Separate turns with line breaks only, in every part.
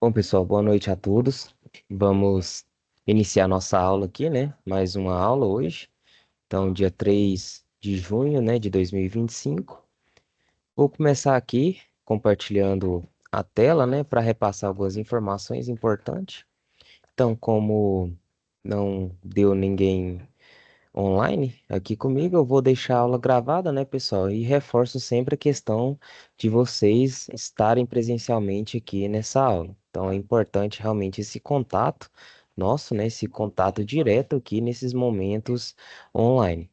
Bom, pessoal, boa noite a todos. Vamos iniciar nossa aula aqui, né? Mais uma aula hoje. Então, dia 3 de junho, né, de 2025. Vou começar aqui compartilhando a tela, né, para repassar algumas informações importantes. Então, como não deu ninguém online aqui comigo, eu vou deixar a aula gravada, né, pessoal? E reforço sempre a questão de vocês estarem presencialmente aqui nessa aula. Então, é importante realmente esse contato nosso, né, esse contato direto aqui nesses momentos online.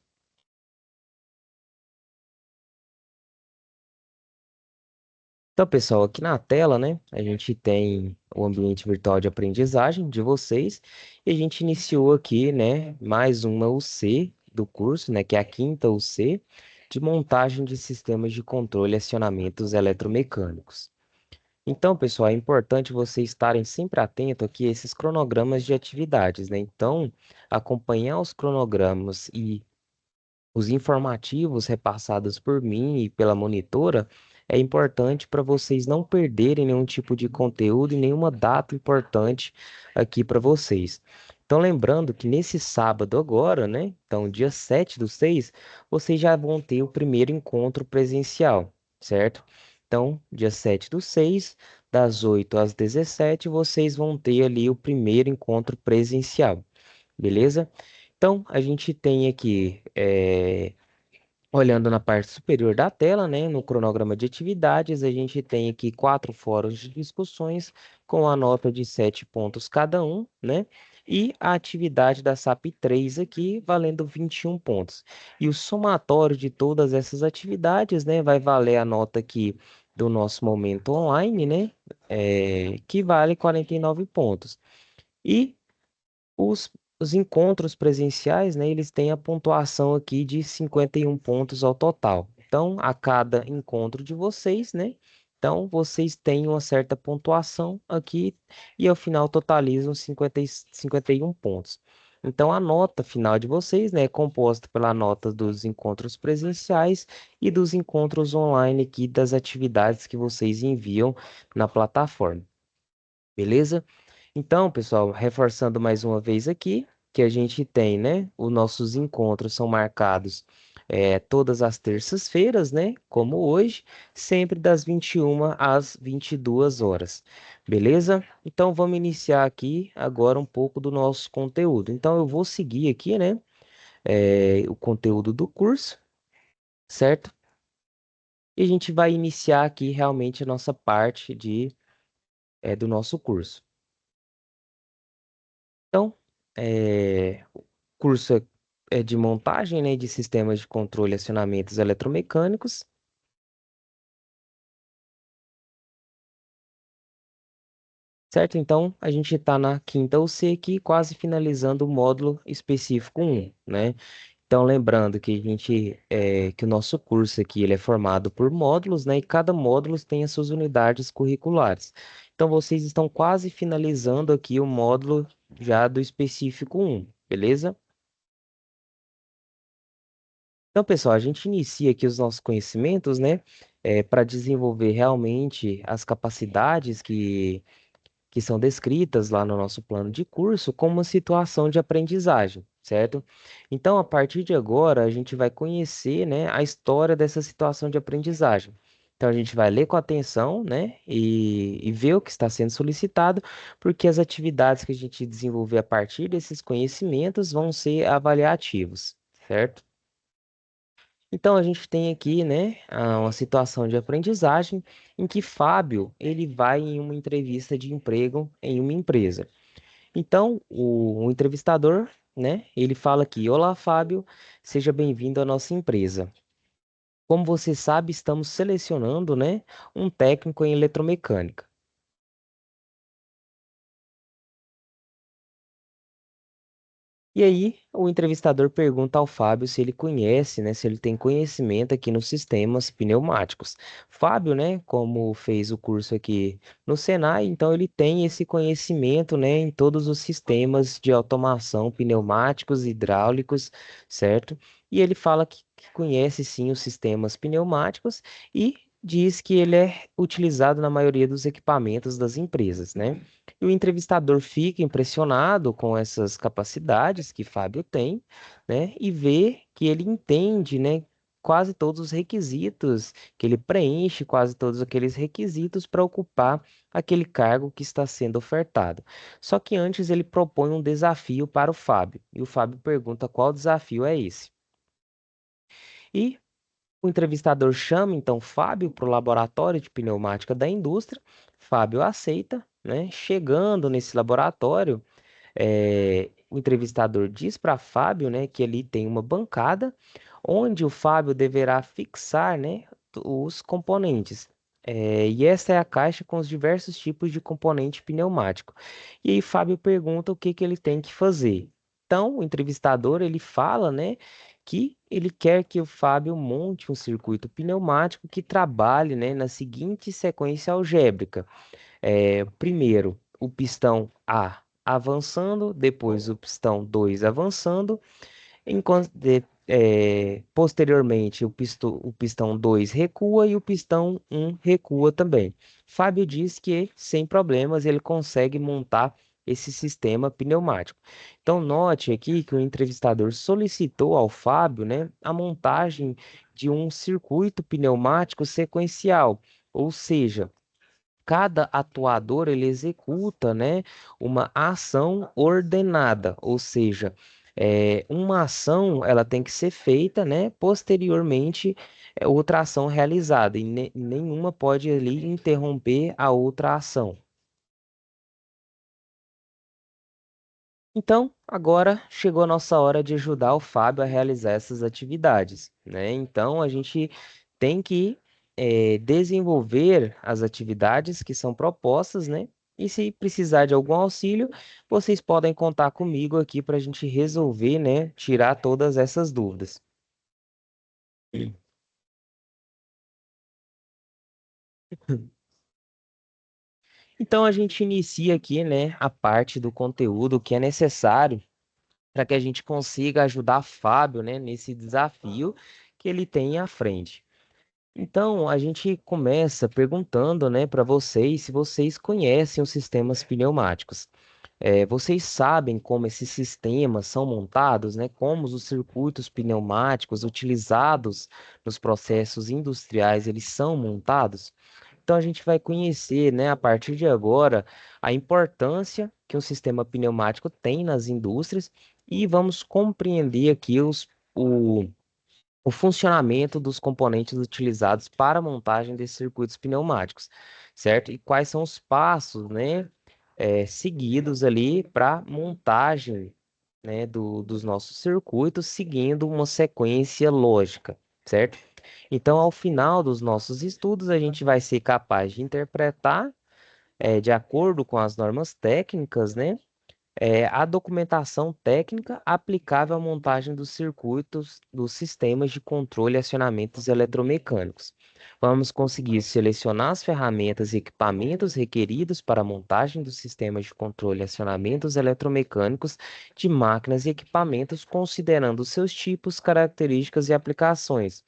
Então, pessoal, aqui na tela, né, a gente tem o ambiente virtual de aprendizagem de vocês e a gente iniciou aqui, né, mais uma UC do curso, né, que é a quinta UC de montagem de sistemas de controle e acionamentos eletromecânicos. Então, pessoal, é importante vocês estarem sempre atentos aqui a esses cronogramas de atividades, né? Então, acompanhar os cronogramas e os informativos repassados por mim e pela monitora é importante para vocês não perderem nenhum tipo de conteúdo e nenhuma data importante aqui para vocês. Então, lembrando que nesse sábado agora, né? Então, dia 7/6, vocês já vão ter o primeiro encontro presencial, certo? Então, dia 7/6, das 8 às 17, vocês vão ter ali o primeiro encontro presencial, beleza? Então, a gente tem aqui, olhando na parte superior da tela, né, no cronograma de atividades, a gente tem aqui 4 fóruns de discussões com a nota de 7 pontos cada um, né? E a atividade da SAP 3 aqui valendo 21 pontos. E o somatório de todas essas atividades, né, vai valer a nota aqui do nosso momento online, né? Que vale 49 pontos. E os, os encontros presenciais, né, eles têm a pontuação aqui de 51 pontos ao total. Então, a cada encontro de vocês, né? Então, vocês têm uma certa pontuação aqui e ao final totalizam 51 pontos. Então, a nota final de vocês, né, é composta pela nota dos encontros presenciais e dos encontros online aqui das atividades que vocês enviam na plataforma. Beleza? Então, pessoal, reforçando mais uma vez aqui, que a gente tem, né? Os nossos encontros são marcados todas as terças-feiras, né? Como hoje, sempre das 21 às 22 horas. Beleza? Então, vamos iniciar aqui agora um pouco do nosso conteúdo. Então, eu vou seguir aqui, né? O conteúdo do curso, certo? E a gente vai iniciar aqui realmente a nossa parte do nosso curso. Então, o curso é de montagem, né, de sistemas de controle e acionamentos eletromecânicos, certo? Então, a gente está na quinta UC aqui, quase finalizando o módulo específico 1, né? Então, lembrando que que o nosso curso aqui ele é formado por módulos, né? E cada módulo tem as suas unidades curriculares. Então, vocês estão quase finalizando aqui o módulo já do específico 1, beleza? Então, pessoal, a gente inicia aqui os nossos conhecimentos, né, para desenvolver realmente as capacidades que são descritas lá no nosso plano de curso como uma situação de aprendizagem, certo? Então, a partir de agora, a gente vai conhecer, né, a história dessa situação de aprendizagem. Então, a gente vai ler com atenção, né, e ver o que está sendo solicitado, porque as atividades que a gente desenvolver a partir desses conhecimentos vão ser avaliativos, certo? Então a gente tem aqui, né, uma situação de aprendizagem em que Fábio ele vai em uma entrevista de emprego em uma empresa. Então o entrevistador, né, ele fala aqui: Olá, Fábio, seja bem-vindo à nossa empresa. Como você sabe, estamos selecionando, né, um técnico em eletromecânica. E aí, o entrevistador pergunta ao Fábio se ele conhece, né, se ele tem conhecimento aqui nos sistemas pneumáticos. Fábio, né, como fez o curso aqui no Senai, então ele tem esse conhecimento, né, em todos os sistemas de automação pneumáticos, hidráulicos, certo? E ele fala que conhece sim os sistemas pneumáticos e diz que ele é utilizado na maioria dos equipamentos das empresas, né? E o entrevistador fica impressionado com essas capacidades que Fábio tem, né? E vê que ele entende, né? Quase todos os requisitos, que ele preenche quase todos aqueles requisitos para ocupar aquele cargo que está sendo ofertado. Só que antes ele propõe um desafio para o Fábio, e o Fábio pergunta qual desafio é esse. E o entrevistador chama então Fábio para o laboratório de pneumática da indústria. Fábio aceita, né? Chegando nesse laboratório, o entrevistador diz para Fábio, né, que ali tem uma bancada onde o Fábio deverá fixar, né, os componentes. E essa é a caixa com os diversos tipos de componente pneumático. E aí Fábio pergunta o que que ele tem que fazer. Então, o entrevistador ele fala, né, que ele quer que o Fábio monte um circuito pneumático que trabalhe, né, na seguinte sequência algébrica. Primeiro, o pistão A avançando, depois o pistão 2 avançando, posteriormente o pistão 2 recua e o pistão um recua também. Fábio diz que, sem problemas, ele consegue montar esse sistema pneumático. Então, note aqui que o entrevistador solicitou ao Fábio, né, a montagem de um circuito pneumático sequencial, ou seja, cada atuador ele executa, né, uma ação ordenada, ou seja, uma ação ela tem que ser feita, né, posteriormente outra ação realizada e nenhuma pode ali interromper a outra ação. Então, agora chegou a nossa hora de ajudar o Fábio a realizar essas atividades, né? Então, a gente tem que desenvolver as atividades que são propostas, né? E se precisar de algum auxílio, vocês podem contar comigo aqui para a gente resolver, né? Tirar todas essas dúvidas. Então, a gente inicia aqui, né? A parte do conteúdo que é necessário para que a gente consiga ajudar Fábio, né? Nesse desafio que ele tem à frente. Então, a gente começa perguntando, né, para vocês se vocês conhecem os sistemas pneumáticos. Vocês sabem como esses sistemas são montados, né? Como os circuitos pneumáticos utilizados nos processos industriais eles são montados? Então, a gente vai conhecer, né, a partir de agora, a importância que um sistema pneumático tem nas indústrias e vamos compreender aqui o funcionamento dos componentes utilizados para a montagem desses circuitos pneumáticos, certo? E quais são os passos, né, seguidos ali para montagem, né, dos nossos circuitos, seguindo uma sequência lógica, certo? Então, ao final dos nossos estudos, a gente vai ser capaz de interpretar, de acordo com as normas técnicas, né, a documentação técnica aplicável à montagem dos circuitos dos sistemas de controle e acionamentos eletromecânicos. Vamos conseguir selecionar as ferramentas e equipamentos requeridos para a montagem dos sistemas de controle e acionamentos eletromecânicos de máquinas e equipamentos, considerando seus tipos, características e aplicações.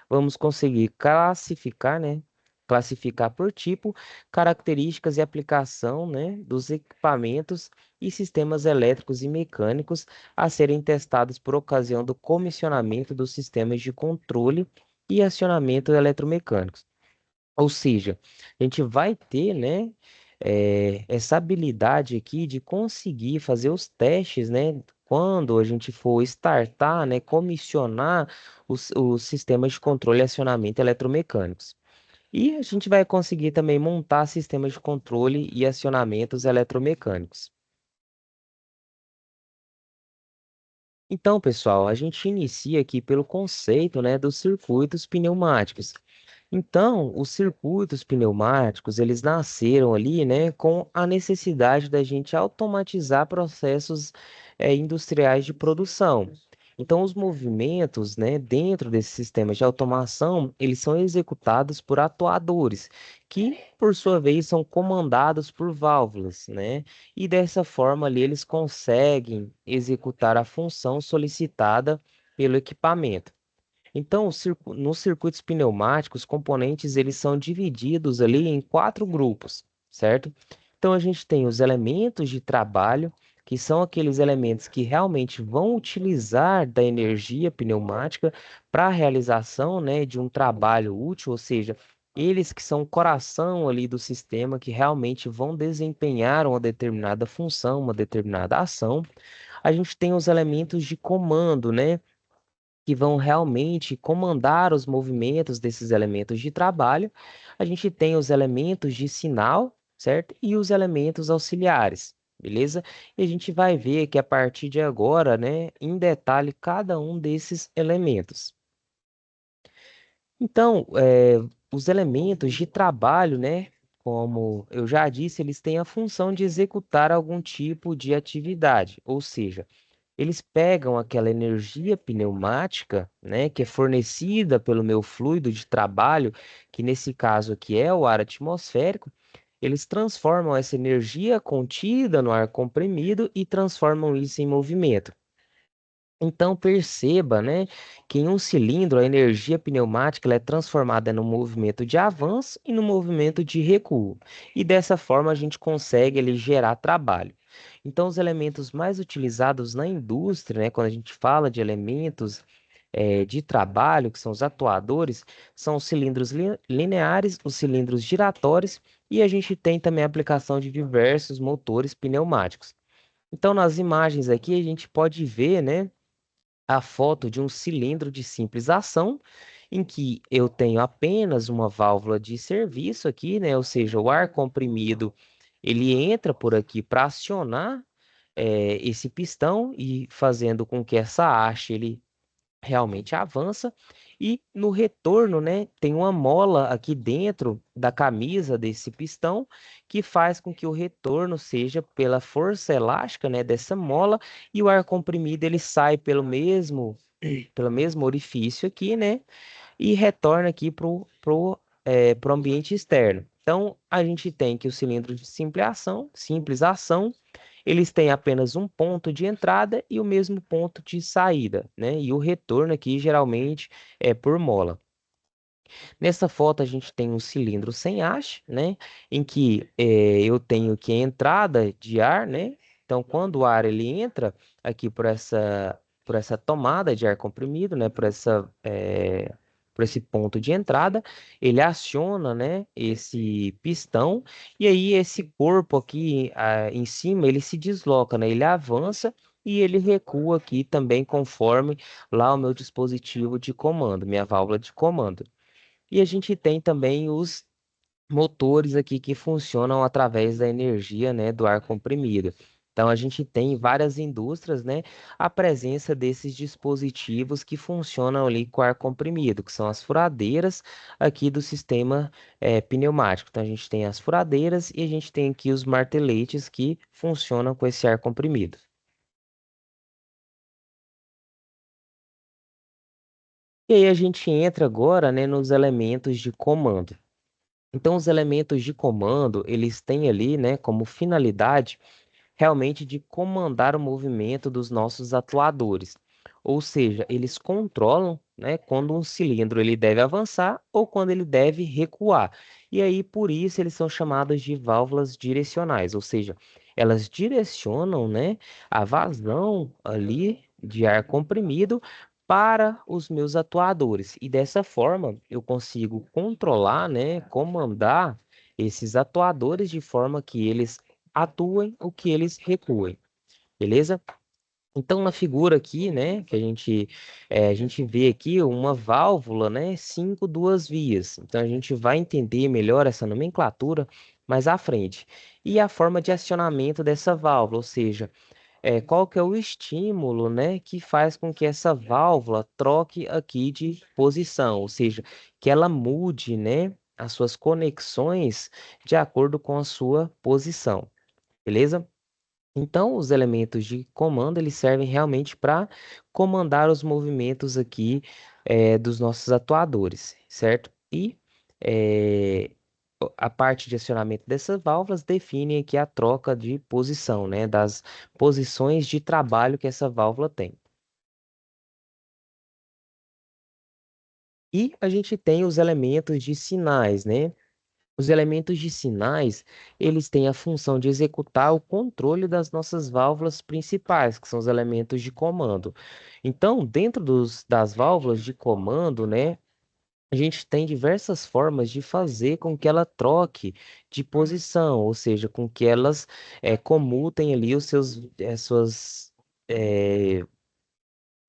Vamos conseguir classificar, né? Classificar por tipo, características e aplicação, né, dos equipamentos e sistemas elétricos e mecânicos a serem testados por ocasião do comissionamento dos sistemas de controle e acionamento eletromecânicos. Ou seja, a gente vai ter, né, essa habilidade aqui de conseguir fazer os testes, né, quando a gente for startar, né, comissionar os sistemas de controle e acionamento eletromecânicos. E a gente vai conseguir também montar sistemas de controle e acionamentos eletromecânicos. Então, pessoal, a gente inicia aqui pelo conceito, né, dos circuitos pneumáticos. Então, os circuitos pneumáticos, eles nasceram ali, né, com a necessidade da gente automatizar processos, industriais de produção. Então, os movimentos, né, dentro desses sistemas de automação, eles são executados por atuadores, que, por sua vez, são comandados por válvulas, né? E dessa forma ali eles conseguem executar a função solicitada pelo equipamento. Então, nos circuitos pneumáticos, os componentes eles são divididos ali em quatro grupos, certo? Então, a gente tem os elementos de trabalho, que são aqueles elementos que realmente vão utilizar da energia pneumática para a realização, né, de um trabalho útil, ou seja, eles que são o coração ali do sistema, que realmente vão desempenhar uma determinada função, uma determinada ação. A gente tem os elementos de comando, né? Que vão realmente comandar os movimentos desses elementos de trabalho. A gente tem os elementos de sinal, certo? E os elementos auxiliares, beleza? E a gente vai ver que a partir de agora, né, em detalhe, cada um desses elementos. Então, os elementos de trabalho, né, como eu já disse, eles têm a função de executar algum tipo de atividade, ou seja, eles pegam aquela energia pneumática, né, que é fornecida pelo meu fluido de trabalho, que nesse caso aqui é o ar atmosférico, eles transformam essa energia contida no ar comprimido e transformam isso em movimento. Então perceba, né, que em um cilindro a energia pneumática ela é transformada no movimento de avanço e no movimento de recuo. E dessa forma a gente consegue ele gerar trabalho. Então os elementos mais utilizados na indústria, né, quando a gente fala de elementos de trabalho, que são os atuadores, são os cilindros lineares, os cilindros giratórios e a gente tem também a aplicação de diversos motores pneumáticos. Então nas imagens aqui a gente pode ver, né, a foto de um cilindro de simples ação, em que eu tenho apenas uma válvula de serviço aqui, né? Ou seja, o ar comprimido ele entra por aqui para acionar esse pistão e fazendo com que essa haste ele realmente avança. E no retorno, né, tem uma mola aqui dentro da camisa desse pistão que faz com que o retorno seja pela força elástica, né, dessa mola e o ar comprimido ele sai pelo mesmo orifício aqui, né, e retorna aqui pro ambiente externo. Então, a gente tem que o cilindro de simples ação, eles têm apenas um ponto de entrada e o mesmo ponto de saída, né? E o retorno aqui geralmente é por mola. Nessa foto a gente tem um cilindro sem haste, né? Em que eu tenho aqui a entrada de ar, né? Então, quando o ar ele entra aqui por essa tomada de ar comprimido, né? Por esse ponto de entrada, ele aciona, né? Esse pistão e aí esse corpo aqui em cima ele se desloca, né? Ele avança e ele recua aqui também conforme lá o meu dispositivo de comando, minha válvula de comando. E a gente tem também os motores aqui que funcionam através da energia, né, do ar comprimido. Então a gente tem em várias indústrias, né, a presença desses dispositivos que funcionam ali com ar comprimido, que são as furadeiras aqui do sistema pneumático. Então a gente tem as furadeiras e a gente tem aqui os marteletes que funcionam com esse ar comprimido. E aí a gente entra agora, né, nos elementos de comando. Então, os elementos de comando, eles têm ali, né, como finalidade realmente de comandar o movimento dos nossos atuadores. Ou seja, eles controlam, né, quando um cilindro ele deve avançar ou quando ele deve recuar. E aí, por isso, eles são chamados de válvulas direcionais, ou seja, elas direcionam, né, a vazão ali de ar comprimido para os meus atuadores. E dessa forma, eu consigo controlar, né, comandar esses atuadores de forma que eles atuem o que eles recuem, beleza? Então, na figura aqui, né, que a gente vê aqui uma válvula, né, cinco duas vias. Então, a gente vai entender melhor essa nomenclatura mais à frente. E a forma de acionamento dessa válvula, ou seja, qual que é o estímulo, né, que faz com que essa válvula troque aqui de posição, ou seja, que ela mude, né, as suas conexões de acordo com a sua posição, beleza? Então, os elementos de comando, eles servem realmente para comandar os movimentos aqui dos nossos atuadores, certo? E eh, a parte de acionamento dessas válvulas define aqui a troca de posição, né? Das posições de trabalho que essa válvula tem. E a gente tem os elementos de sinais, né? Os elementos de sinais, eles têm a função de executar o controle das nossas válvulas principais, que são os elementos de comando. Então, dentro das válvulas de comando, né, a gente tem diversas formas de fazer com que ela troque de posição, ou seja, com que elas comutem ali suas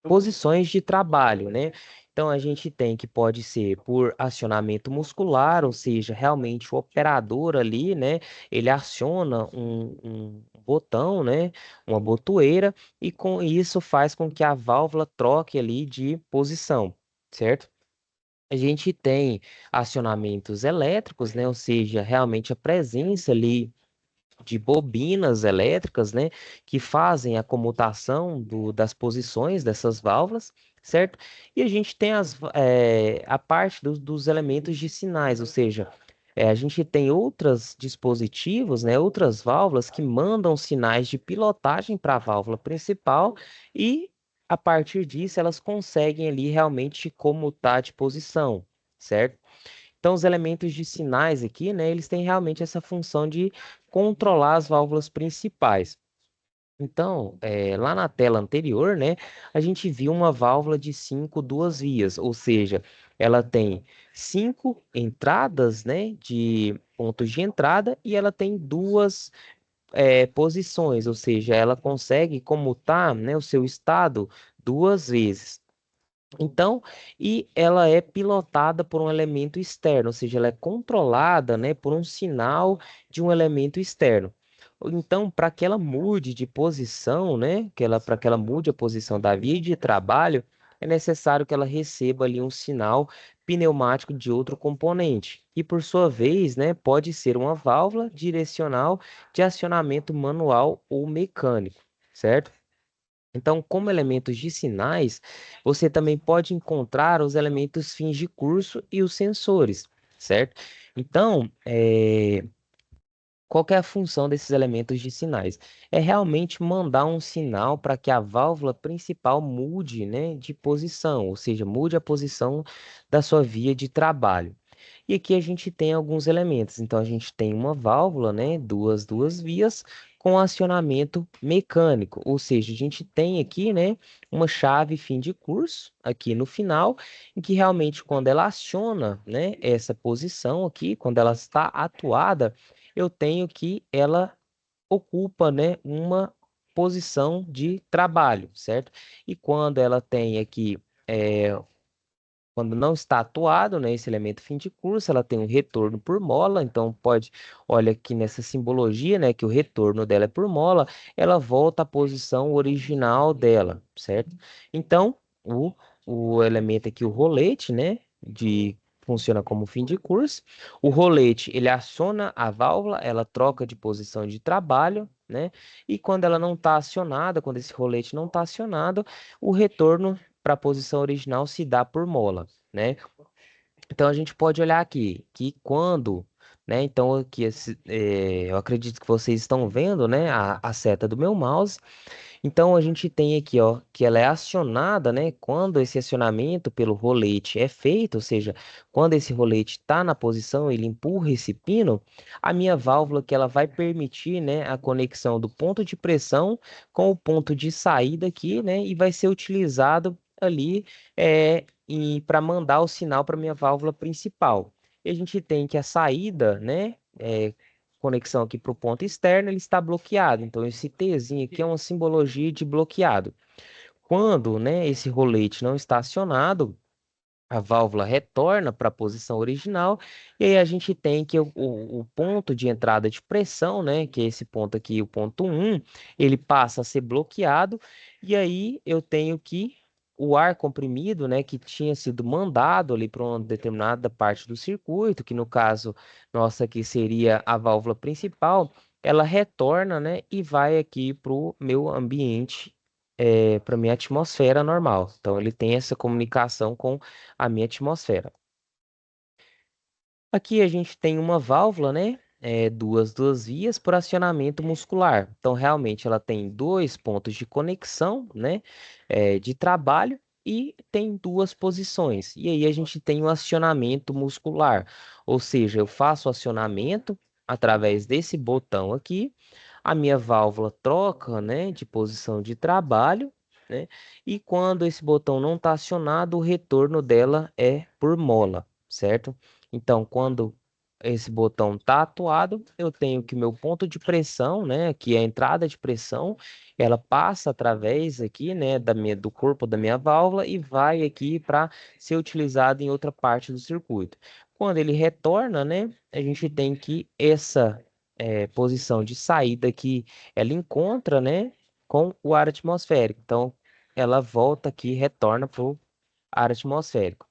posições de trabalho, né? Então a gente tem que pode ser por acionamento muscular, ou seja, realmente o operador ali, né? Ele aciona um botão, né? Uma botoeira, e com isso faz com que a válvula troque ali de posição, certo? A gente tem acionamentos elétricos, né? Ou seja, realmente a presença ali de bobinas elétricas, né, que fazem a comutação das posições dessas válvulas, certo? E a gente tem a parte dos elementos de sinais, ou seja, a gente tem outros dispositivos, né, outras válvulas que mandam sinais de pilotagem para a válvula principal e a partir disso elas conseguem ali realmente comutar de posição, certo? Então, os elementos de sinais aqui, né, eles têm realmente essa função de controlar as válvulas principais. Então, lá na tela anterior, né, a gente viu uma válvula de 5 duas vias, ou seja, ela tem 5 entradas, né, de pontos de entrada e ela tem duas posições, ou seja, ela consegue comutar, né, o seu estado 2 vezes. Então, e ela é pilotada por um elemento externo, ou seja, ela é controlada, né, por um sinal de um elemento externo. Então, para que ela mude de posição, né, para que ela mude a posição da via de trabalho, é necessário que ela receba ali um sinal pneumático de outro componente, que por sua vez, né, pode ser uma válvula direcional de acionamento manual ou mecânico, certo? Então, como elementos de sinais, você também pode encontrar os elementos fins de curso e os sensores, certo? Então, qual que é a função desses elementos de sinais? É realmente mandar um sinal para que a válvula principal mude, né, de posição, ou seja, mude a posição da sua via de trabalho. E aqui a gente tem alguns elementos. Então, a gente tem uma válvula, né? Duas vias com acionamento mecânico. Ou seja, a gente tem aqui, né? Uma chave fim de curso aqui no final, em que realmente quando ela aciona, né? Essa posição aqui, quando ela está atuada, eu tenho que ela ocupa, né? Uma posição de trabalho, certo? E quando ela tem aqui quando não está atuado, né, esse elemento fim de curso, ela tem um retorno por mola, então olha aqui nessa simbologia, né, que o retorno dela é por mola, ela volta à posição original dela, certo? Então, o elemento aqui, o rolete, né, funciona como fim de curso. O rolete, ele aciona a válvula, ela troca de posição de trabalho, né? E quando ela não está acionada, quando esse rolete não está acionado, o retorno para a posição original se dá por mola, né? Então a gente pode olhar aqui que quando, né? Então aqui eu acredito que vocês estão vendo, né? A seta do meu mouse. Então a gente tem aqui, ó, que ela é acionada, né? Quando esse acionamento pelo rolete é feito, ou seja, quando esse rolete está na posição, ele empurra esse pino, a minha válvula que ela vai permitir, né, a conexão do ponto de pressão com o ponto de saída aqui, né? E vai ser utilizado ali para mandar o sinal para minha válvula principal. E a gente tem que a saída, né? Conexão aqui para o ponto externo, ele está bloqueado. Então, esse Tzinho aqui é uma simbologia de bloqueado. Quando, né, esse rolete não está acionado, a válvula retorna para a posição original, e aí a gente tem que o ponto de entrada de pressão, né, que é esse ponto aqui, o ponto 1, ele passa a ser bloqueado, e aí eu tenho que o ar comprimido, né, que tinha sido mandado ali para uma determinada parte do circuito, que no caso nossa aqui seria a válvula principal, ela retorna, né, e vai aqui para o meu ambiente, para minha atmosfera normal. Então ele tem essa comunicação com a minha atmosfera. Aqui a gente tem uma válvula, né? Duas vias por acionamento muscular. Então, realmente, ela tem dois pontos de conexão, né? De trabalho. e tem duas posições. E aí a gente tem o acionamento muscular, ou seja, eu faço o acionamento através desse botão aqui, a minha válvula troca, né, de posição de trabalho, né? E quando esse botão não está acionado, o retorno dela é por mola, certo? Então, quando esse botão está atuado, eu tenho que meu ponto de pressão, né, que é a entrada de pressão, ela passa através aqui, né, do corpo da minha válvula e vai aqui para ser utilizado em outra parte do circuito. Quando ele retorna, né, a gente tem que essa posição de saída que ela encontra, né, com o ar atmosférico. Então, ela volta aqui, retorna para o ar atmosférico.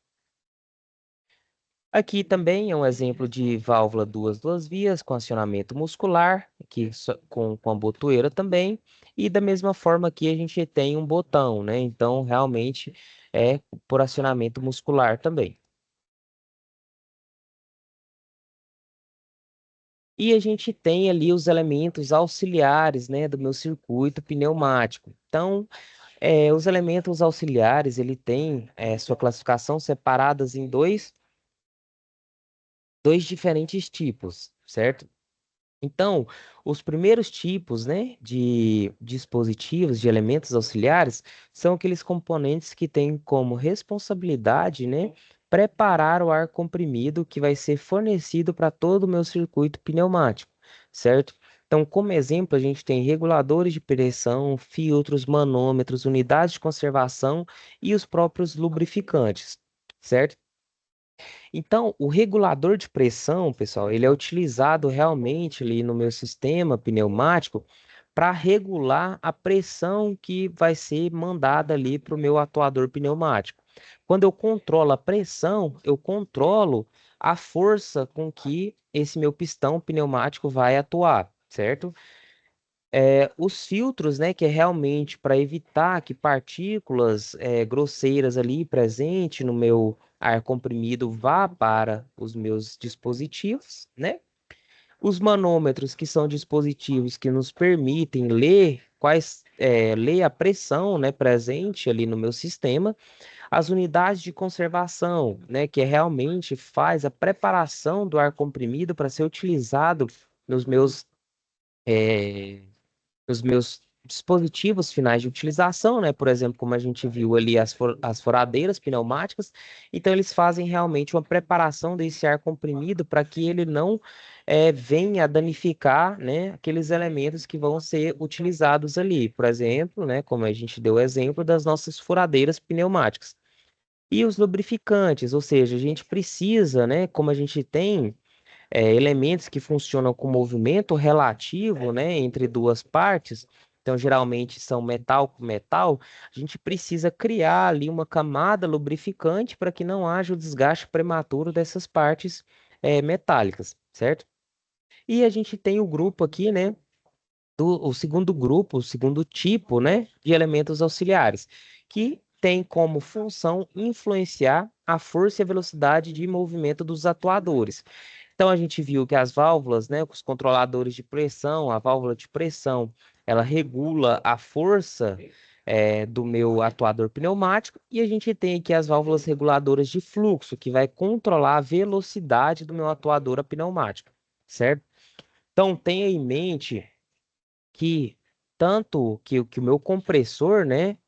Aqui também é um exemplo de válvula duas vias com acionamento muscular, aqui com a botoeira também, e da mesma forma aqui a gente tem um botão, né? Então, realmente é por acionamento muscular também. E a gente tem ali os elementos auxiliares, né, do meu circuito pneumático. Então, os elementos auxiliares, ele tem sua classificação separadas em dois diferentes tipos, certo? Então, os primeiros tipos, né, de dispositivos, de elementos auxiliares, são aqueles componentes que têm como responsabilidade, né, preparar o ar comprimido que vai ser fornecido para todo o meu circuito pneumático, certo? Então, como exemplo, a gente tem reguladores de pressão, filtros, manômetros, unidades de conservação e os próprios lubrificantes, certo? Então, o regulador de pressão, pessoal, ele é utilizado realmente ali no meu sistema pneumático para regular a pressão que vai ser mandada ali para o meu atuador pneumático. Quando eu controlo a pressão, eu controlo a força com que esse meu pistão pneumático vai atuar, certo? Os filtros, né, que é realmente para evitar que partículas grosseiras ali presente no meu ar comprimido vá para os meus dispositivos, né? Os manômetros, que são dispositivos que nos permitem ler ler a pressão, né, presente ali no meu sistema. As unidades de conservação, né, que realmente faz a preparação do ar comprimido para ser utilizado nos meus eh, nos meus dispositivos finais de utilização, né? Por exemplo, como a gente viu ali as furadeiras pneumáticas. Então, eles fazem realmente uma preparação desse ar comprimido para que ele não venha a danificar, né, aqueles elementos que vão ser utilizados ali. Por exemplo, né, como a gente deu o exemplo das nossas furadeiras pneumáticas. E os lubrificantes, ou seja, a gente precisa, né, como a gente tem elementos que funcionam com movimento relativo, né, entre duas partes, então geralmente são metal com metal, a gente precisa criar ali uma camada lubrificante para que não haja o desgaste prematuro dessas partes metálicas, certo? E a gente tem o grupo aqui, né, o segundo grupo, o segundo tipo, né, de elementos auxiliares, que tem como função influenciar a força e a velocidade de movimento dos atuadores. Então a gente viu que as válvulas, né, os controladores de pressão, a válvula de pressão, ela regula a força do meu atuador pneumático e a gente tem aqui as válvulas reguladoras de fluxo, que vai controlar a velocidade do meu atuador pneumático, certo? Então tenha em mente que tanto que o meu compressor, né,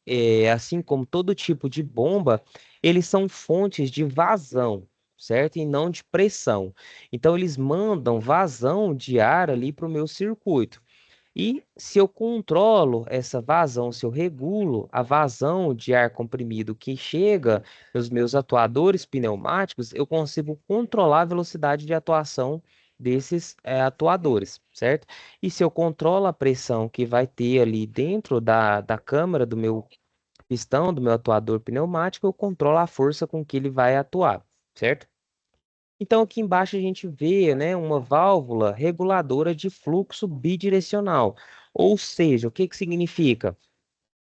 assim como todo tipo de bomba, eles são fontes de vazão, certo? E não de pressão. Então eles mandam vazão de ar ali para o meu circuito. E se eu controlo essa vazão, se eu regulo a vazão de ar comprimido que chega nos meus atuadores pneumáticos, eu consigo controlar a velocidade de atuação desses atuadores, certo? E se eu controlo a pressão que vai ter ali dentro da câmara do meu pistão, do meu atuador pneumático, eu controlo a força com que ele vai atuar, certo? Então, aqui embaixo a gente vê, né, uma válvula reguladora de fluxo bidirecional. Ou seja, o que que significa?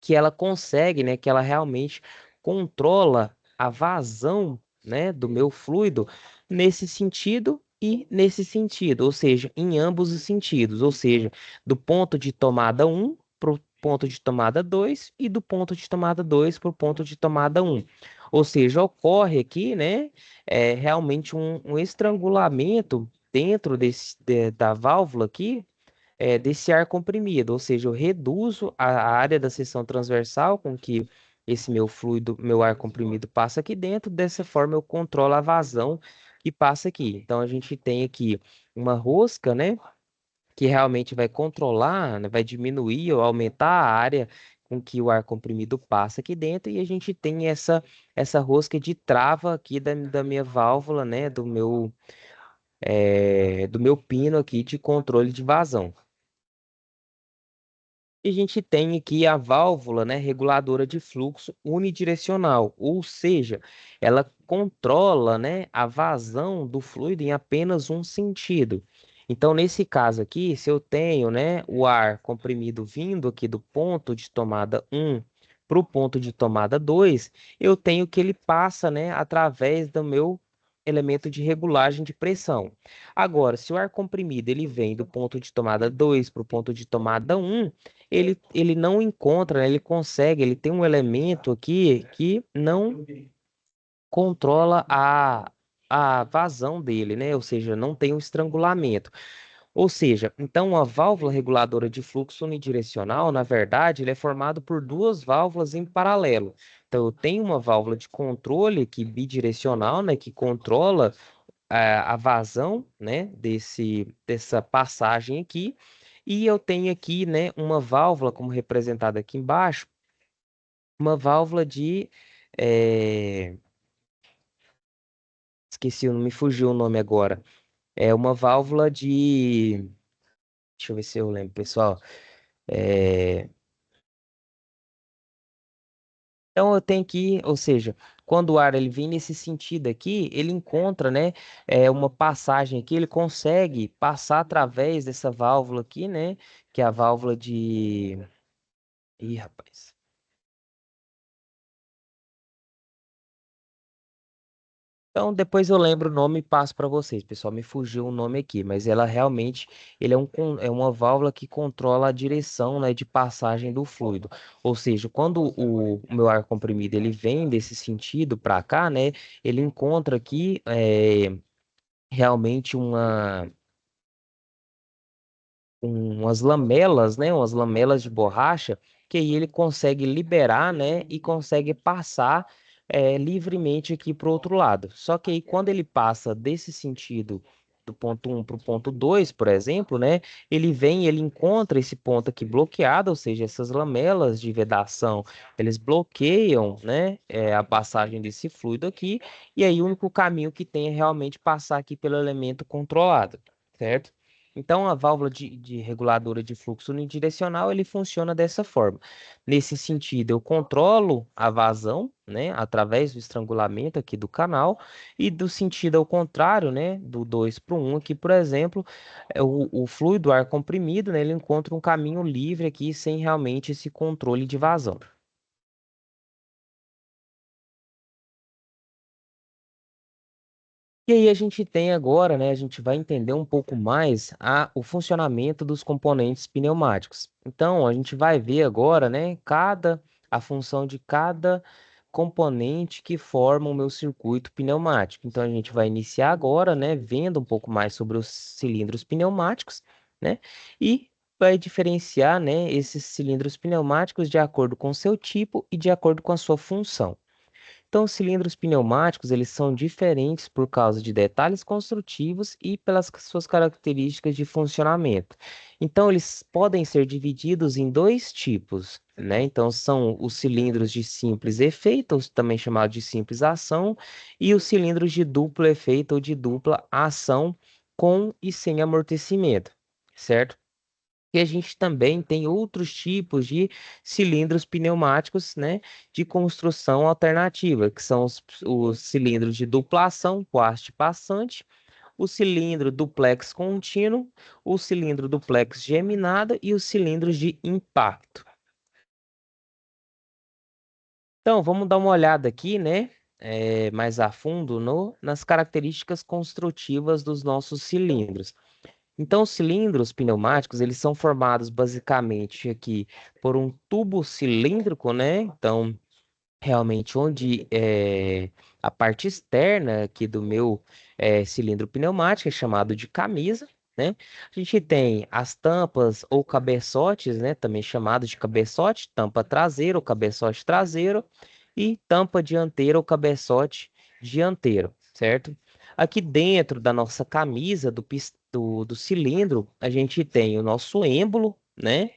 Que ela consegue, né, que ela realmente controla a vazão, né, do meu fluido nesse sentido e nesse sentido, ou seja, em ambos os sentidos, ou seja, do ponto de tomada um ponto de tomada 2 e do ponto de tomada 2 para o ponto de tomada um. Ou seja, ocorre aqui, né, realmente um estrangulamento dentro da válvula aqui, desse ar comprimido, ou seja, eu reduzo a área da seção transversal com que esse meu fluido, meu ar comprimido passa aqui dentro, dessa forma eu controlo a vazão que passa aqui. Então a gente tem aqui uma rosca, né, que realmente vai controlar, né, vai diminuir ou aumentar a área com que o ar comprimido passa aqui dentro, e a gente tem essa rosca de trava aqui da minha válvula, né, do meu pino aqui de controle de vazão. E a gente tem aqui a válvula, né, reguladora de fluxo unidirecional, ou seja, ela controla, né, a vazão do fluido em apenas um sentido. Então, nesse caso aqui, se eu tenho, né, o ar comprimido vindo aqui do ponto de tomada um para o ponto de tomada 2, eu tenho que ele passa, né, através do meu elemento de regulagem de pressão. Agora, se o ar comprimido ele vem do ponto de tomada 2 para o ponto de tomada um, ele não encontra, né, ele consegue, ele tem um elemento aqui que não controla a vazão dele, né? Ou seja, não tem um estrangulamento. Ou seja, então a válvula reguladora de fluxo unidirecional, na verdade, ele é formado por duas válvulas em paralelo. Então, eu tenho uma válvula de controle aqui bidirecional, né, que controla a vazão, né, dessa passagem aqui. E eu tenho aqui, né, uma válvula, como representada aqui embaixo, uma válvula de. eh, Esqueci, não me fugiu o nome agora. É uma válvula de. Deixa eu ver se eu lembro, pessoal. É, Então eu tenho que, ou seja, quando o ar ele vem nesse sentido aqui, ele encontra, né, uma passagem aqui, ele consegue passar através dessa válvula aqui, né, que é a válvula de. Ih, rapaz. Então, depois eu lembro o nome e passo para vocês, pessoal. Me fugiu o nome aqui, mas ela realmente ele é uma válvula que controla a direção, né, de passagem do fluido. Ou seja, quando o meu ar comprimido ele vem desse sentido para cá, né, ele encontra aqui realmente umas lamelas, né? Umas lamelas de borracha, que aí ele consegue liberar, né? E consegue passar livremente aqui para o outro lado. Só que aí quando ele passa desse sentido do ponto um para o ponto 2, por exemplo, né? Ele vem, ele encontra esse ponto aqui bloqueado, ou seja, essas lamelas de vedação, eles bloqueiam, né? A passagem desse fluido aqui, e aí o único caminho que tem é realmente passar aqui pelo elemento controlado, certo? Então, a válvula de reguladora de fluxo unidirecional, ele funciona dessa forma. Nesse sentido, eu controlo a vazão, né, através do estrangulamento aqui do canal, e do sentido ao contrário, né, do 2 para o 1 aqui, por exemplo, o fluido, o ar comprimido, né, ele encontra um caminho livre aqui, sem realmente esse controle de vazão. E aí a gente tem agora, né, a gente vai entender um pouco mais o funcionamento dos componentes pneumáticos. Então, a gente vai ver agora, né, a função de cada componente que forma o meu circuito pneumático. Então, a gente vai iniciar agora, né, vendo um pouco mais sobre os cilindros pneumáticos, né, e vai diferenciar, né, esses cilindros pneumáticos de acordo com o seu tipo e de acordo com a sua função. Então, os cilindros pneumáticos, eles são diferentes por causa de detalhes construtivos e pelas suas características de funcionamento. Então, eles podem ser divididos em dois tipos, né? Então, são os cilindros de simples efeito, ou também chamado de simples ação, e os cilindros de duplo efeito ou de dupla ação, com e sem amortecimento, certo? E a gente também tem outros tipos de cilindros pneumáticos, né, de construção alternativa, que são os cilindros de duplação, poste passante, o cilindro duplex contínuo, o cilindro duplex geminado e os cilindros de impacto. Então, vamos dar uma olhada aqui, né, mais a fundo nas características construtivas dos nossos cilindros. Então, os cilindros pneumáticos, eles são formados basicamente aqui por um tubo cilíndrico, né? Então, realmente onde a parte externa aqui do meu cilindro pneumático é chamado de camisa, né? A gente tem as tampas ou cabeçotes, né? Também chamados de cabeçote, tampa traseira ou cabeçote traseiro e tampa dianteira ou cabeçote dianteiro, certo? Aqui dentro da nossa camisa do cilindro, a gente tem o nosso êmbolo, né?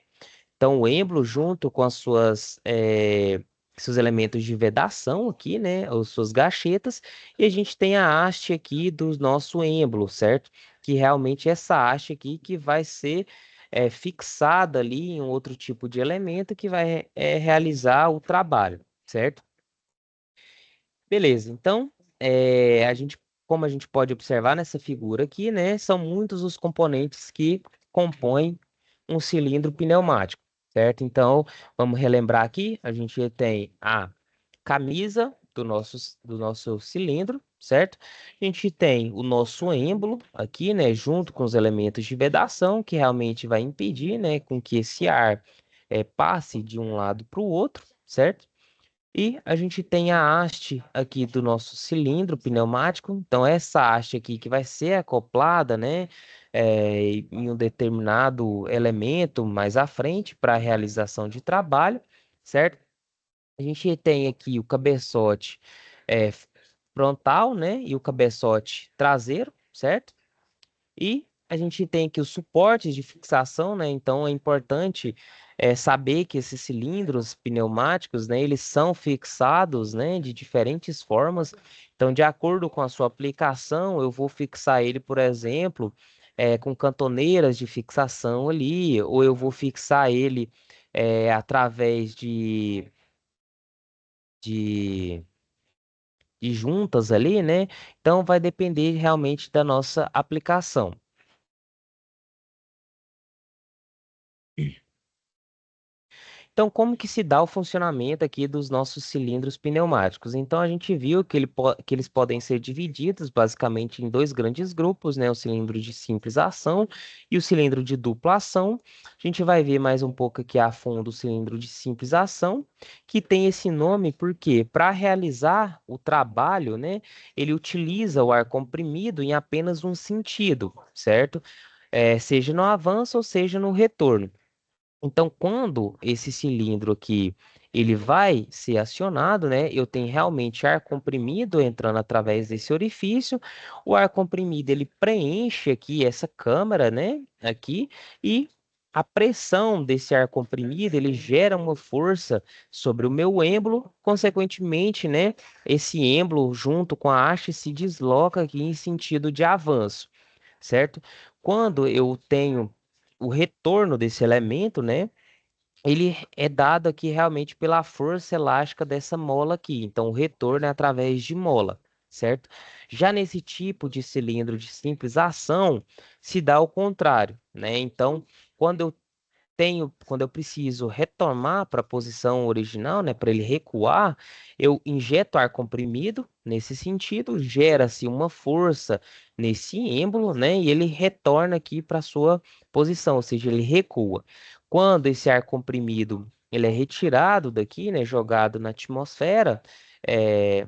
Então, o êmbolo, junto com as seus elementos de vedação aqui, né? As suas gachetas, e a gente tem a haste aqui do nosso êmbolo, certo? Que realmente é essa haste aqui que vai ser fixada ali em um outro tipo de elemento que vai realizar o trabalho, certo? Beleza, então, como a gente pode observar nessa figura aqui, né, são muitos os componentes que compõem um cilindro pneumático, certo? Então, vamos relembrar aqui, a gente tem a camisa do nosso cilindro, certo? A gente tem o nosso êmbolo aqui, né, junto com os elementos de vedação, que realmente vai impedir, né, com que esse ar passe de um lado para o outro, certo? E a gente tem a haste aqui do nosso cilindro pneumático. Então, essa haste aqui que vai ser acoplada, né, em um determinado elemento mais à frente para a realização de trabalho, certo? A gente tem aqui o cabeçote é, frontal, né, e o cabeçote traseiro, certo? E a gente tem aqui os suportes de fixação, né? Então é importante saber que esses cilindros pneumáticos, né, eles são fixados, né, de diferentes formas. Então, de acordo com a sua aplicação, eu vou fixar ele, por exemplo, com cantoneiras de fixação ali, ou eu vou fixar ele através de, de juntas ali, né? Então, vai depender realmente da nossa aplicação. Então, como que se dá o funcionamento aqui dos nossos cilindros pneumáticos? Então, a gente viu que eles podem ser divididos basicamente em dois grandes grupos, né? O cilindro de simples ação e o cilindro de dupla ação. A gente vai ver mais um pouco aqui a fundo o cilindro de simples ação, que tem esse nome porque, para realizar o trabalho, né, ele utiliza o ar comprimido em apenas um sentido, certo? Seja no avanço ou seja no retorno. Então, quando esse cilindro aqui ele vai ser acionado, né? Eu tenho realmente ar comprimido entrando através desse orifício. O ar comprimido ele preenche aqui essa câmara, né? Aqui e a pressão desse ar comprimido ele gera uma força sobre o meu êmbolo. Consequentemente, né? Esse êmbolo junto com a haste se desloca aqui em sentido de avanço, certo? Quando eu tenho o retorno desse elemento, né? Ele é dado aqui realmente pela força elástica dessa mola aqui. Então, o retorno é através de mola, certo? Já nesse tipo de cilindro de simples ação, se dá o contrário, né? Então, quando eu quando eu preciso retomar para a posição original, né, para ele recuar, eu injeto ar comprimido nesse sentido, gera-se uma força nesse êmbolo, né, e ele retorna aqui para sua posição, ou seja, ele recua. Quando esse ar comprimido ele é retirado daqui, né, jogado na atmosfera, eh,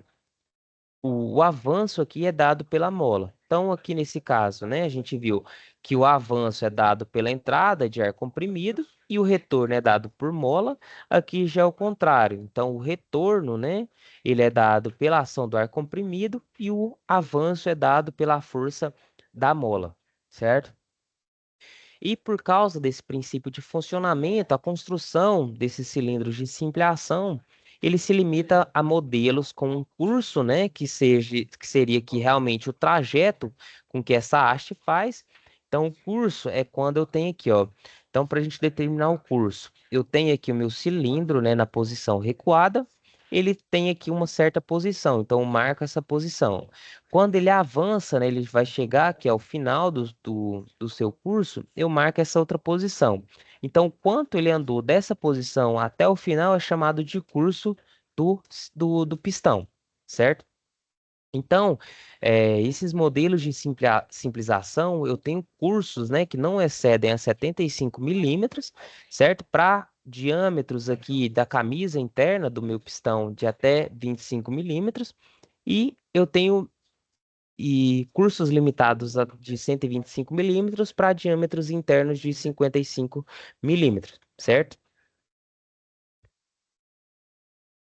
o avanço aqui é dado pela mola. Então, aqui nesse caso, né, a gente viu que o avanço é dado pela entrada de ar comprimido e o retorno é dado por mola. Aqui já é o contrário. Então, o retorno, né, ele é dado pela ação do ar comprimido e o avanço é dado pela força da mola, certo? E por causa desse princípio de funcionamento, a construção desses cilindros de simples ação, ele se limita a modelos com um curso, né, que seria aqui realmente o trajeto com que essa haste faz. Então, o curso é quando eu tenho aqui, ó. Então, para a gente determinar o curso, eu tenho aqui o meu cilindro, né, na posição recuada. Ele tem aqui uma certa posição, então eu marco essa posição. Quando ele avança, né, ele vai chegar aqui ao final do seu curso, eu marco essa outra posição. Então, quanto ele andou dessa posição até o final é chamado de curso do pistão, certo? Então, esses modelos de simplização, eu tenho cursos, né, que não excedem a 75 milímetros, certo? Para diâmetros aqui da camisa interna do meu pistão de até 25 milímetros. E eu tenho cursos limitados de 125 milímetros para diâmetros internos de 55 milímetros, certo?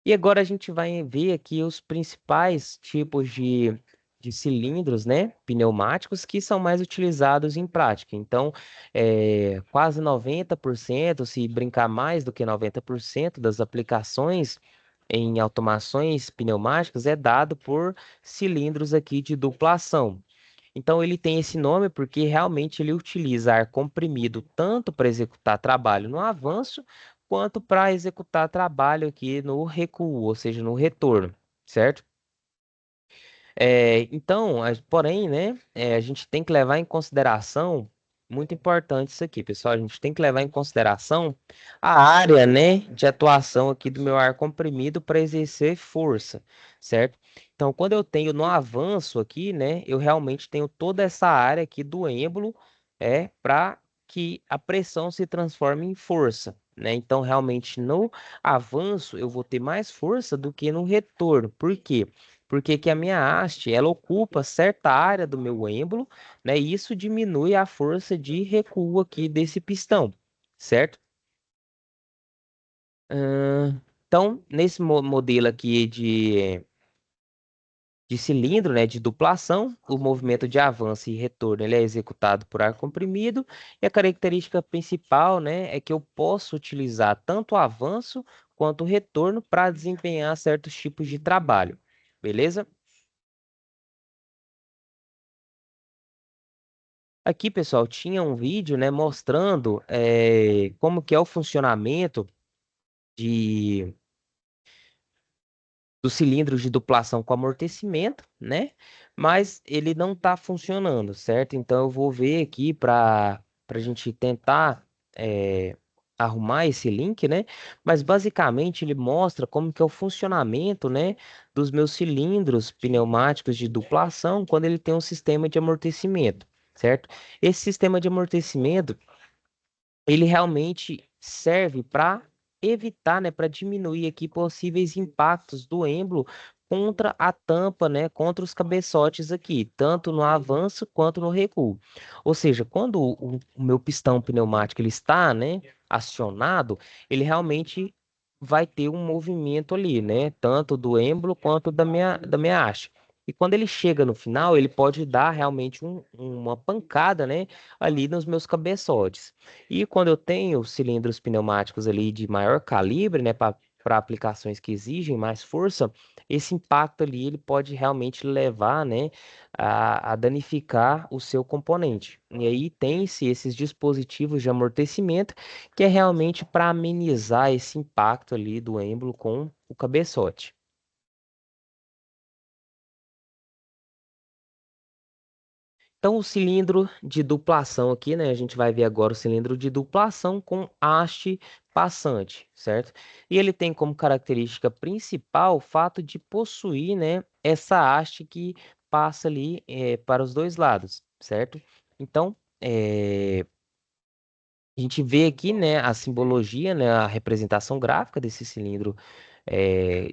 E agora a gente vai ver aqui os principais tipos de cilindros, né, pneumáticos que são mais utilizados em prática. Então, quase 90%, se brincar mais do que 90% das aplicações em automações pneumáticas é dado por cilindros aqui de dupla ação. Então ele tem esse nome porque realmente ele utiliza ar comprimido tanto para executar trabalho no avanço quanto para executar trabalho aqui no recuo, ou seja, no retorno, certo? Então, porém, né, a gente tem que levar em consideração, muito importante isso aqui, pessoal, a gente tem que levar em consideração a área, né, de atuação aqui do meu ar comprimido para exercer força, certo? Então, quando eu tenho no avanço aqui, né, eu realmente tenho toda essa área aqui do êmbolo, para que a pressão se transforme em força, né? Então, realmente no avanço eu vou ter mais força do que no retorno. Por quê? Porque que a minha haste, ela ocupa certa área do meu êmbolo, né? E isso diminui a força de recuo aqui desse pistão, certo? Então, nesse modelo aqui de cilindro, né, de duplação, o movimento de avanço e retorno ele é executado por ar comprimido, e a característica principal, né, é que eu posso utilizar tanto o avanço quanto o retorno para desempenhar certos tipos de trabalho, beleza? Aqui, pessoal, tinha um vídeo, né, mostrando como que é o funcionamento de, dos cilindros de duplação com amortecimento, né? Mas ele não está funcionando, certo? Então eu vou ver aqui para a gente tentar arrumar esse link, né? Mas basicamente ele mostra como que é o funcionamento, né, dos meus cilindros pneumáticos de duplação quando ele tem um sistema de amortecimento, certo? Esse sistema de amortecimento ele realmente serve para evitar, né, para diminuir aqui possíveis impactos do êmbolo contra a tampa, né, contra os cabeçotes aqui, tanto no avanço quanto no recuo. Ou seja, quando o meu pistão pneumático ele está, né, acionado, ele realmente vai ter um movimento ali, né, tanto do êmbolo quanto da minha haste. E quando ele chega no final, ele pode dar realmente uma pancada, né, ali nos meus cabeçotes. E quando eu tenho cilindros pneumáticos ali de maior calibre, né, para aplicações que exigem mais força, esse impacto ali ele pode realmente levar, né, a danificar o seu componente. E aí tem-se esses dispositivos de amortecimento que é realmente para amenizar esse impacto ali do êmbolo com o cabeçote. Então, o cilindro de duplação aqui, né? A gente vai ver agora o cilindro de duplação com haste passante, certo? E ele tem como característica principal o fato de possuir, né, essa haste que passa ali para os dois lados, certo? Então, a gente vê aqui, né, a simbologia, né, a representação gráfica desse cilindro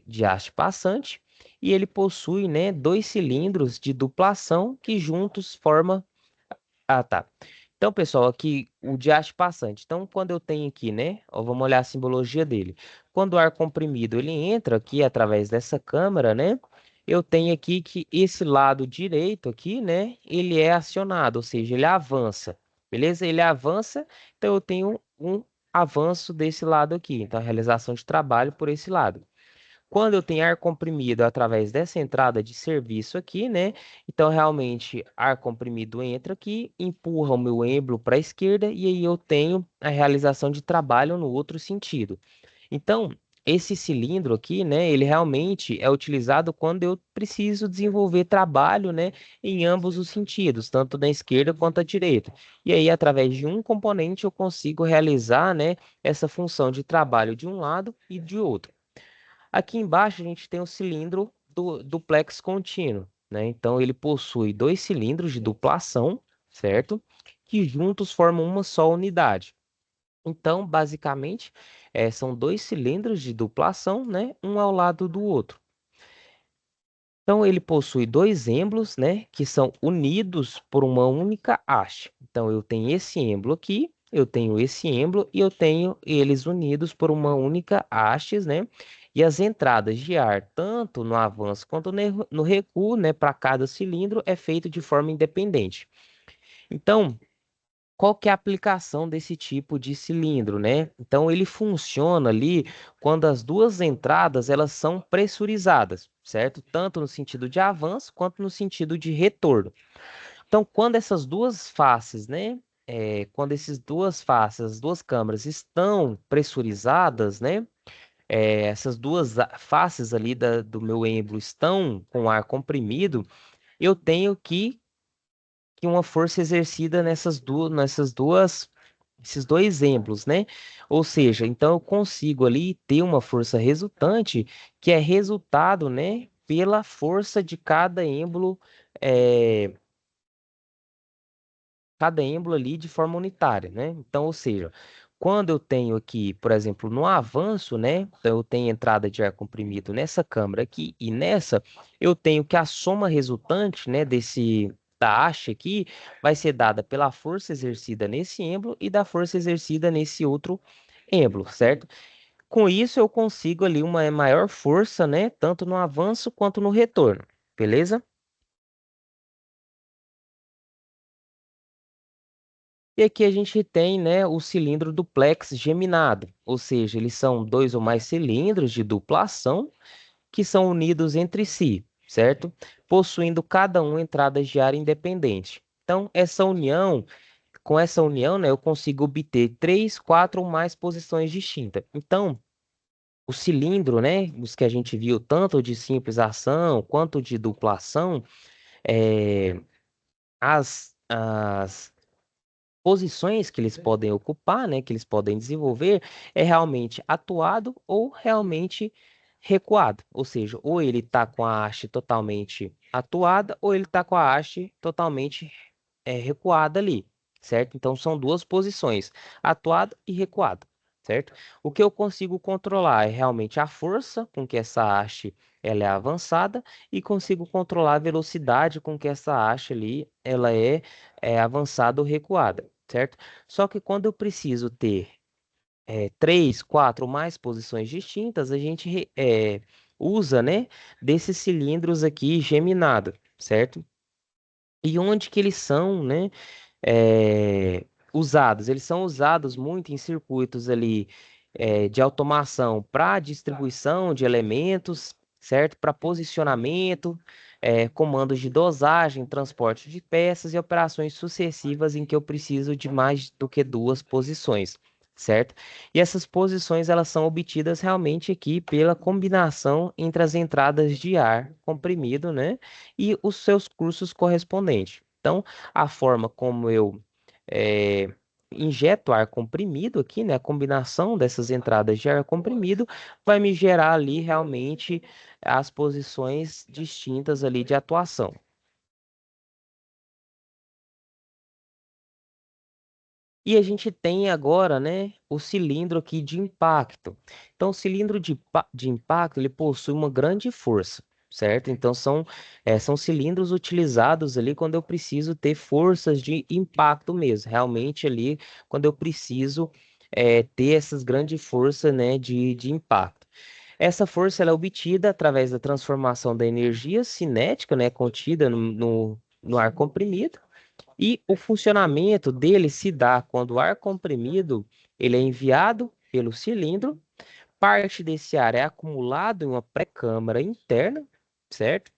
de haste passante. E ele possui, né, dois cilindros de duplação que juntos formam tá. Então, pessoal, aqui o diacho passante. Então, quando eu tenho aqui, né? Ó, vamos olhar a simbologia dele. Quando o ar comprimido ele entra aqui através dessa câmara, né? Eu tenho aqui que esse lado direito aqui, né? Ele é acionado, ou seja, ele avança. Beleza? Ele avança, então eu tenho um avanço desse lado aqui. Então, a realização de trabalho por esse lado. Quando eu tenho ar comprimido através dessa entrada de serviço aqui, né? Então, realmente, ar comprimido entra aqui, empurra o meu êmbolo para a esquerda e aí eu tenho a realização de trabalho no outro sentido. Então, esse cilindro aqui, né? Ele realmente é utilizado quando eu preciso desenvolver trabalho, né? Em ambos os sentidos, tanto da esquerda quanto da direita. E aí, através de um componente, eu consigo realizar, né? Essa função de trabalho de um lado e de outro. Aqui embaixo a gente tem o cilindro do duplex contínuo. né? Então ele possui dois cilindros de duplação, certo? Que juntos formam uma só unidade. Então, basicamente, são dois cilindros de duplação, né? Um ao lado do outro. Então, ele possui dois êmbolos, né, que são unidos por uma única haste. Então, eu tenho esse êmbolo aqui, eu tenho esse êmbolo e eu tenho eles unidos por uma única haste, né? E as entradas de ar, tanto no avanço quanto no recuo, né, para cada cilindro, é feito de forma independente. Então, qual que é a aplicação desse tipo de cilindro, né? Então ele funciona ali quando as duas entradas elas são pressurizadas, certo? Tanto no sentido de avanço quanto no sentido de retorno. Então quando essas duas faces, né? Quando essas duas faces, as duas câmaras estão pressurizadas, né? Essas duas faces ali do meu êmbolo estão com ar comprimido, eu tenho que uma força exercida esses dois êmbolos, né? Ou seja, então eu consigo ali ter uma força resultante que é resultado, né, pela força de é, cada êmbolo ali de forma unitária, né? Então, ou seja, quando eu tenho aqui, por exemplo, no avanço, né? Então eu tenho entrada de ar comprimido nessa câmara aqui e nessa, eu tenho que a soma resultante, né, desse da haste aqui vai ser dada pela força exercida nesse êmbolo e da força exercida nesse outro êmbolo, certo? Com isso eu consigo ali uma maior força, né, tanto no avanço quanto no retorno, beleza? E aqui a gente tem, né, o cilindro duplex geminado, ou seja, eles são dois ou mais cilindros de duplação que são unidos entre si, certo? Possuindo cada um entradas de ar independente. Então, com essa união, né, eu consigo obter três, quatro ou mais posições distintas. Então, o cilindro, né, os que a gente viu, tanto de simples ação quanto de duplação, é, as posições que eles podem ocupar, né, que eles podem desenvolver, é realmente atuado ou realmente recuado. Ou seja, ou ele está com a haste totalmente atuada, ou ele está com a haste totalmente recuada ali, certo? Então são duas posições, atuado e recuado, certo? O que eu consigo controlar é realmente a força com que essa haste ela é avançada e consigo controlar a velocidade com que essa haste ali ela é avançada ou recuada, certo? Só que quando eu preciso ter três, quatro ou mais posições distintas, a gente usa, né, desses cilindros aqui geminado, certo? E onde que eles são, né? Usados. Eles são usados muito em circuitos ali de automação para distribuição de elementos, certo? Para posicionamento, comandos de dosagem, transporte de peças e operações sucessivas em que eu preciso de mais do que duas posições. Certo? E essas posições elas são obtidas realmente aqui pela combinação entre as entradas de ar comprimido, né, e os seus cursos correspondentes. Então, a forma como eu eh, injeto ar comprimido aqui, né? A combinação dessas entradas de ar comprimido vai me gerar ali realmente as posições distintas ali de atuação. E a gente tem agora, né, o cilindro aqui de impacto. Então, o cilindro de impacto, ele possui uma grande força, certo? Então, são cilindros utilizados ali quando eu preciso ter forças de impacto mesmo. Realmente ali, quando eu preciso ter essas grandes forças, né, de impacto. Essa força ela é obtida através da transformação da energia cinética, né, contida no ar comprimido e o funcionamento dele se dá quando o ar comprimido ele é enviado pelo cilindro, parte desse ar é acumulado em uma pré-câmara interna, certo?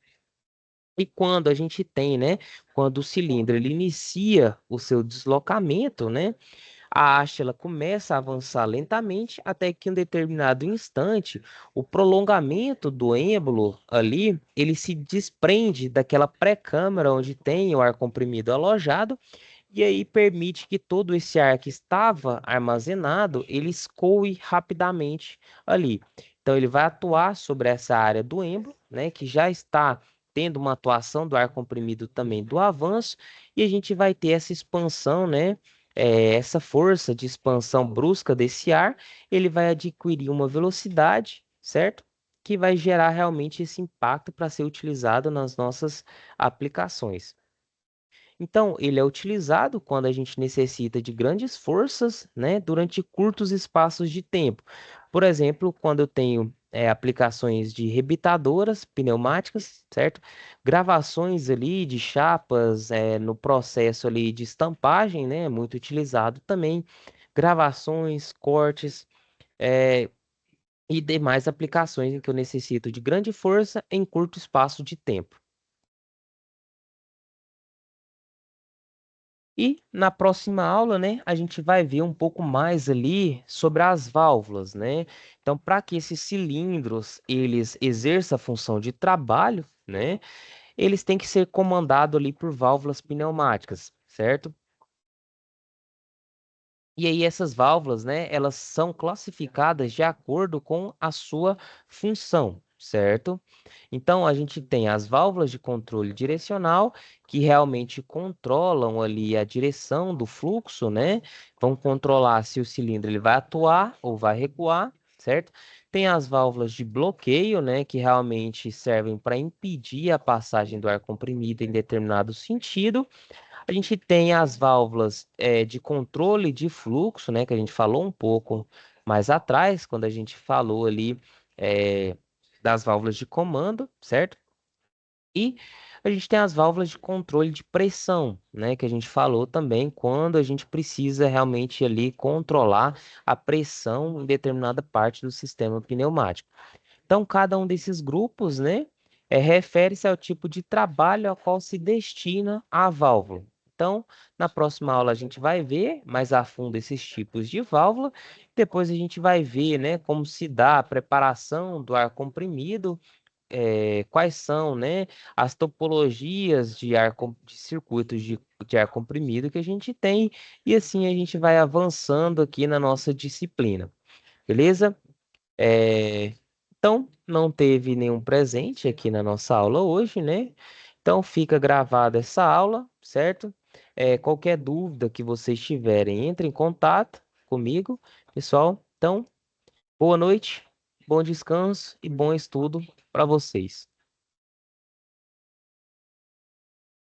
E quando a gente tem, né, quando o cilindro ele inicia o seu deslocamento, né, a haste ela começa a avançar lentamente até que em um determinado instante o prolongamento do êmbolo ali ele se desprende daquela pré-câmara onde tem o ar comprimido alojado e aí permite que todo esse ar que estava armazenado ele escoe rapidamente ali. Então ele vai atuar sobre essa área do êmbolo, né, que já está tendo uma atuação do ar comprimido também do avanço, e a gente vai ter essa expansão, né? Essa força de expansão brusca desse ar, ele vai adquirir uma velocidade, certo? Que vai gerar realmente esse impacto para ser utilizado nas nossas aplicações. Então, ele é utilizado quando a gente necessita de grandes forças, né, durante curtos espaços de tempo. Por exemplo, quando eu tenho aplicações de rebitadoras pneumáticas, certo? Gravações ali de chapas, no processo ali de estampagem, né, muito utilizado também. Gravações, cortes, eh, e demais aplicações em que eu necessito de grande força em curto espaço de tempo. E na próxima aula, né, a gente vai ver um pouco mais ali sobre as válvulas, né? Então, para que esses cilindros eles exerçam a função de trabalho, né, eles têm que ser comandados ali por válvulas pneumáticas, certo? E aí essas válvulas, né, elas são classificadas de acordo com a sua função, certo? Então a gente tem as válvulas de controle direcional que realmente controlam ali a direção do fluxo, né? Vão controlar se o cilindro ele vai atuar ou vai recuar, certo? Tem as válvulas de bloqueio, né, que realmente servem para impedir a passagem do ar comprimido em determinado sentido. A gente tem as válvulas de controle de fluxo, né, que a gente falou um pouco mais atrás, quando a gente falou ali das válvulas de comando, certo? E a gente tem as válvulas de controle de pressão, né, que a gente falou também quando a gente precisa realmente ali controlar a pressão em determinada parte do sistema pneumático. Então, cada um desses grupos, né, refere-se ao tipo de trabalho ao qual se destina a válvula. Então, na próxima aula a gente vai ver mais a fundo esses tipos de válvula. Depois a gente vai ver, né, como se dá a preparação do ar comprimido, quais são, né, as topologias de de circuitos de ar comprimido que a gente tem, e assim a gente vai avançando aqui na nossa disciplina. Beleza? É, Então, não teve nenhum presente aqui na nossa aula hoje, né? Então, fica gravada essa aula, certo? Qualquer dúvida que vocês tiverem, entre em contato comigo, pessoal. Então, boa noite, bom descanso e bom estudo para vocês.